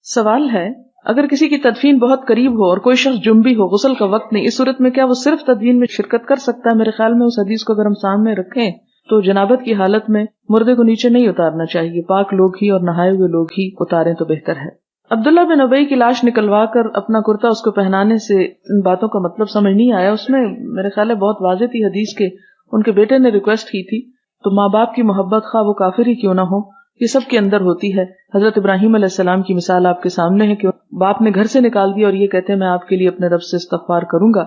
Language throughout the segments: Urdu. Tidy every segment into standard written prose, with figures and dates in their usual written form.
سوال ہے اگر کسی کی تدفین بہت قریب ہو اور کوئی شخص جنبی ہو، غسل کا وقت نہیں، اس صورت میں کیا وہ صرف تدفین میں شرکت کر سکتا ہے؟ میرے خیال میں اس حدیث کو اگر ہم سامنے رکھیں تو جنابت کی حالت میں مردے کو نیچے نہیں اتارنا چاہیے، پاک لوگ ہی اور نہائے ہوئے لوگ ہی اتاریں تو بہتر ہے۔ عبداللہ بن ابی کی لاش نکلوا کر اپنا کرتا اس کو پہنانے سے ان باتوں کا مطلب سمجھ نہیں آیا۔ اس میں میرے خیال ہے بہت واضح تھی حدیث کے، ان کے بیٹے نے ریکویسٹ کی تھی، تو ماں باپ کی محبت خواہ وہ کافر ہی کیوں نہ ہو یہ سب کے اندر ہوتی ہے۔ حضرت ابراہیم علیہ السلام کی مثال آپ کے سامنے ہے کہ باپ نے گھر سے نکال دیا اور یہ کہتے ہیں میں آپ کے لیے اپنے رب سے استغفار کروں گا۔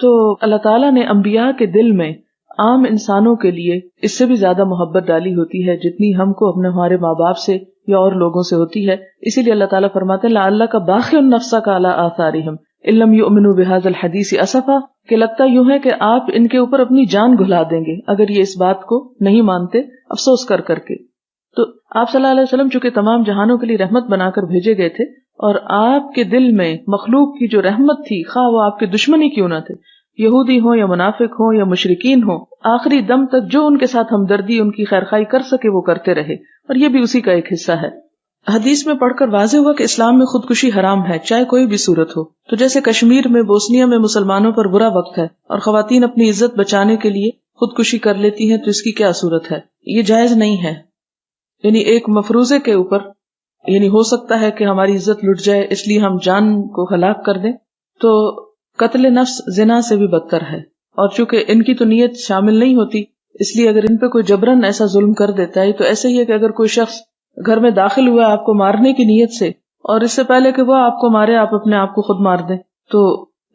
تو اللہ تعالیٰ نے انبیاء کے دل میں عام انسانوں کے لیے اس سے بھی زیادہ محبت ڈالی ہوتی ہے جتنی ہم کو اپنے ہمارے ماں باپ سے یا اور لوگوں سے ہوتی ہے۔ اسی لیے اللہ تعالیٰ فرماتے ہیں لعلک باخع نفسک علی آثارہم ان لم یؤمنوا بہذا الحدیث اسفا، کہ لگتا یوں ہے کہ آپ ان کے اوپر اپنی جان گھلا دیں گے اگر یہ اس بات کو نہیں مانتے افسوس کر کر کے۔ تو آپ صلی اللہ علیہ وسلم چونکہ تمام جہانوں کے لیے رحمت بنا کر بھیجے گئے تھے، اور آپ کے دل میں مخلوق کی جو رحمت تھی، خواہ وہ آپ کے دشمن ہی کیوں نہ تھے، یہودی ہوں یا منافق ہوں یا مشرکین ہوں، آخری دم تک جو ان کے ساتھ ہمدردی ان کی خیرخواہی کر سکے وہ کرتے رہے، اور یہ بھی اسی کا ایک حصہ ہے۔ حدیث میں پڑھ کر واضح ہوا کہ اسلام میں خودکشی حرام ہے چاہے کوئی بھی صورت ہو۔ تو جیسے کشمیر میں بوسنیا میں مسلمانوں پر برا وقت ہے اور خواتین اپنی عزت بچانے کے لیے خودکشی کر لیتی ہیں، تو اس کی کیا صورت ہے؟ یہ جائز نہیں ہے۔ یعنی ایک مفروضے کے اوپر، یعنی ہو سکتا ہے کہ ہماری عزت لٹ جائے اس لیے ہم جان کو ہلاک کر دیں، تو قتل نفس زنا سے بھی بدتر ہے۔ اور چونکہ ان کی تو نیت شامل نہیں ہوتی، اس لیے اگر ان پہ کوئی جبرن ایسا ظلم کر دیتا ہے، تو ایسے ہی ہے کہ اگر کوئی شخص گھر میں داخل ہوا آپ کو مارنے کی نیت سے، اور اس سے پہلے کہ وہ آپ کو مارے آپ اپنے آپ کو خود مار دیں، تو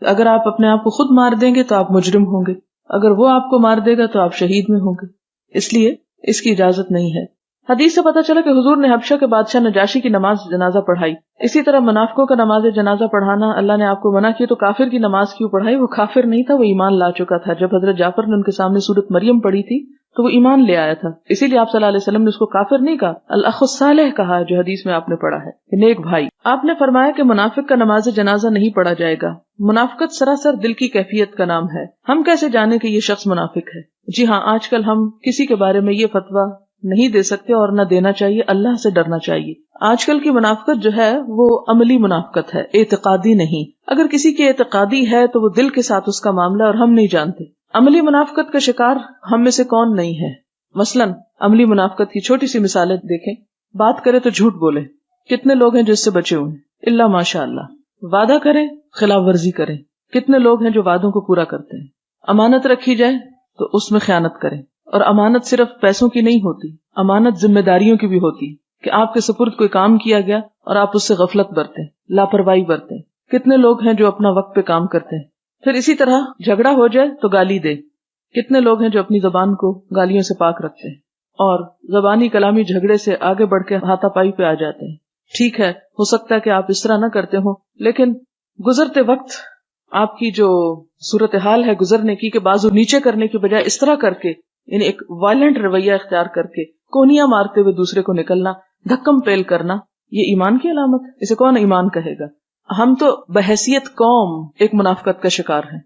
اگر آپ اپنے آپ کو خود مار دیں گے تو آپ مجرم ہوں گے، اگر وہ آپ کو مار دے گا تو آپ شہید میں ہوں گے، اس لیے اس کی اجازت نہیں ہے۔ حدیث سے پتہ چلا کہ حضور نے حبشہ کے بادشاہ نجاشی کی نماز جنازہ پڑھائی۔ اسی طرح منافقوں کا نماز جنازہ پڑھانا اللہ نے آپ کو منع کیا، تو کافر کی نماز کیوں پڑھائی؟ وہ کافر نہیں تھا، وہ ایمان لا چکا تھا۔ جب حضرت جعفر نے ان کے سامنے سورۃ مریم پڑھی تھی تو وہ ایمان لے آیا تھا، اسی لیے آپ صلی اللہ علیہ وسلم نے اس کو کافر نہیں کہا، الاخ الصالح کہا، جو حدیث میں آپ نے پڑھا ہے کہ نیک بھائی۔ آپ نے فرمایا کہ منافق کا نماز جنازہ نہیں پڑھا جائے گا۔ منافقت سراسر دل کی کیفیت کا نام ہے، ہم کیسے جانیں کہ یہ شخص منافق ہے؟ جی ہاں، آج کل ہم کسی کے بارے میں یہ فتویٰ نہیں دے سکتے اور نہ دینا چاہیے، اللہ سے ڈرنا چاہیے۔ آج کل کی منافقت جو ہے وہ عملی منافقت ہے، اعتقادی نہیں۔ اگر کسی کی اعتقادی ہے تو وہ دل کے ساتھ اس کا معاملہ، اور ہم نہیں جانتے۔ عملی منافقت کا شکار ہم میں سے کون نہیں ہے؟ مثلا عملی منافقت کی چھوٹی سی مثالیں دیکھیں۔ بات کرے تو جھوٹ بولے، کتنے لوگ ہیں جو اس سے بچے ہوئے ہیں؟ الا ماشاء اللہ۔ وعدہ کریں، خلاف ورزی کریں، کتنے لوگ ہیں جو وعدوں کو پورا کرتے ہیں؟ امانت رکھی جائے تو اس میں خیانت کریں، اور امانت صرف پیسوں کی نہیں ہوتی، امانت ذمہ داریوں کی بھی ہوتی کہ آپ کے سپرد کوئی کام کیا گیا اور آپ اس سے غفلت برتیں، لاپرواہی برتیں۔ کتنے لوگ ہیں جو اپنا وقت پہ کام کرتے ہیں؟ پھر اسی طرح جھگڑا ہو جائے تو گالی دے، کتنے لوگ ہیں جو اپنی زبان کو گالیوں سے پاک رکھتے ہیں اور زبانی کلامی جھگڑے سے آگے بڑھ کے ہاتھا پائی پہ آ جاتے ہیں۔ ٹھیک ہے، ہو سکتا ہے کہ آپ اس طرح نہ کرتے ہوں، لیکن گزرتے وقت آپ کی جو صورتحال ہے گزرنے کی، کہ بازو نیچے کرنے کی بجائے اس طرح کر کے، یعنی ایک وائلنٹ رویہ اختیار کر کے کونیاں مارتے ہوئے دوسرے کو نکلنا، دھکم پیل کرنا، یہ ایمان کی علامت؟ اسے کون ایمان کہے گا؟ ہم تو بحیثیت قوم ایک منافقت کا شکار ہیں،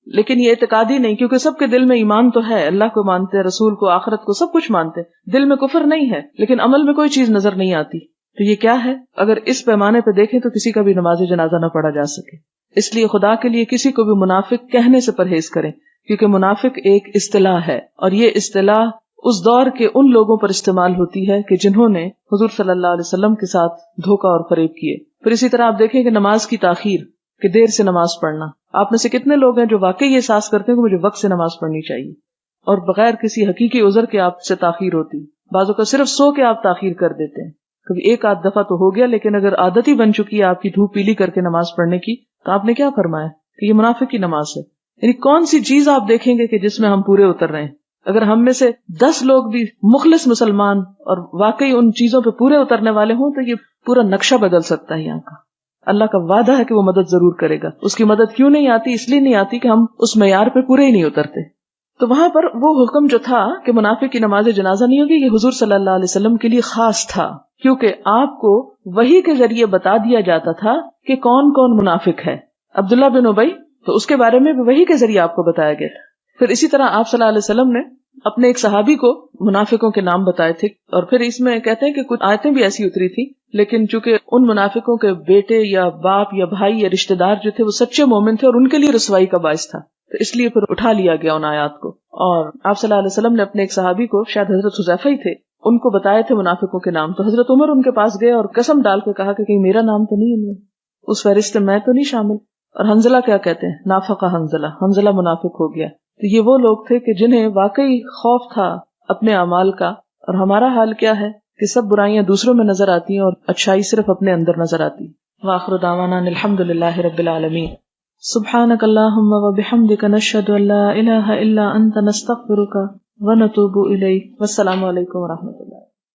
لیکن یہ اعتقادی نہیں، کیونکہ سب کے دل میں ایمان تو ہے، اللہ کو مانتے ہیں، رسول کو، آخرت کو، سب کچھ مانتے ہیں، دل میں کفر نہیں ہے، لیکن عمل میں کوئی چیز نظر نہیں آتی۔ تو یہ کیا ہے؟ اگر اس پیمانے پہ دیکھیں تو کسی کا بھی نماز جنازہ نہ پڑھا جا سکے۔ اس لیے خدا کے لیے کسی کو بھی منافق کہنے سے پرہیز کریں، کیونکہ منافق ایک اصطلاح ہے، اور یہ اصطلاح اس دور کے ان لوگوں پر استعمال ہوتی ہے کہ جنہوں نے حضور صلی اللہ علیہ وسلم کے ساتھ دھوکہ اور فریب کیے۔ پھر اسی طرح آپ دیکھیں کہ نماز کی تاخیر، کہ دیر سے نماز پڑھنا، آپ میں سے کتنے لوگ ہیں جو واقعی یہ احساس کرتے ہیں کہ مجھے وقت سے نماز پڑھنی چاہیے، اور بغیر کسی حقیقی عذر کے آپ سے تاخیر ہوتی؟ بعضوں کا صرف سو کے آپ تاخیر کر دیتے ہیں، کبھی ایک آدھ دفعہ تو ہو گیا، لیکن اگر عادت ہی بن چکی ہے آپ کی دھوپ پیلی کر کے نماز پڑھنے کی، تو آپ نے کیا فرمایا کہ یہ منافق کی نماز ہے؟ یعنی کون سی چیز آپ دیکھیں گے کہ جس میں ہم پورے اتر رہے ہیں؟ اگر ہم میں سے 10 لوگ بھی مخلص مسلمان اور واقعی ان چیزوں پہ پورے اترنے والے ہوں تو یہ پورا نقشہ بدل سکتا ہے یہاں کا۔ اللہ کا وعدہ ہے کہ وہ مدد ضرور کرے گا۔ اس کی مدد کیوں نہیں آتی؟ اس لیے نہیں آتی کہ ہم اس معیار پہ پورے ہی نہیں اترتے۔ تو وہاں پر وہ حکم جو تھا کہ منافق کی نماز جنازہ نہیں ہوگی، یہ حضور صلی اللہ علیہ وسلم کے لیے خاص تھا، کیونکہ آپ کو وحی کے ذریعے بتا دیا جاتا تھا کہ کون کون منافق ہے۔ عبداللہ بن ابی، تو اس کے بارے میں بھی وحی کے ذریعے آپ کو بتایا گیا تھا۔ پھر اسی طرح آپ صلی اللہ علیہ وسلم نے اپنے ایک صحابی کو منافقوں کے نام بتائے تھے، اور پھر اس میں کہتے ہیں کہ کچھ آیتیں بھی ایسی اتری تھی لیکن چونکہ ان منافقوں کے بیٹے یا باپ یا بھائی یا رشتہ دار جو تھے وہ سچے مومن تھے اور ان کے لیے رسوائی کا باعث تھا، تو اس لیے پھر اٹھا لیا گیا ان آیات کو. اور آپ صلی اللہ علیہ وسلم نے اپنے ایک صحابی کو، شاید حضرت حذیفہ ہی تھے، ان کو بتائے تھے منافقوں کے نام، تو حضرت عمر ان کے پاس گئے اور قسم ڈال کے کہا کہ کہیں میرا نام تو نہیں ان میں، اس فہرست میں تو نہیں شامل. اور حنظلہ کیا کہتے ہیں؟ نافقہ حنظلہ منافق ہو گیا. تو یہ وہ لوگ تھے کہ جنہیں واقعی خوف تھا اپنے اعمال کا. اور ہمارا حال کیا ہے کہ سب برائیاں دوسروں میں نظر آتی ہیں اور اچھائی صرف اپنے اندر نظر آتی. وآخر دعوانا الحمدللہ رب العالمین. سبحانک اللہم وبحمدک نشہد ان لا الہ الا انت نستغفرک ونتوب الیک. والسلام علیکم ورحمۃ اللہ.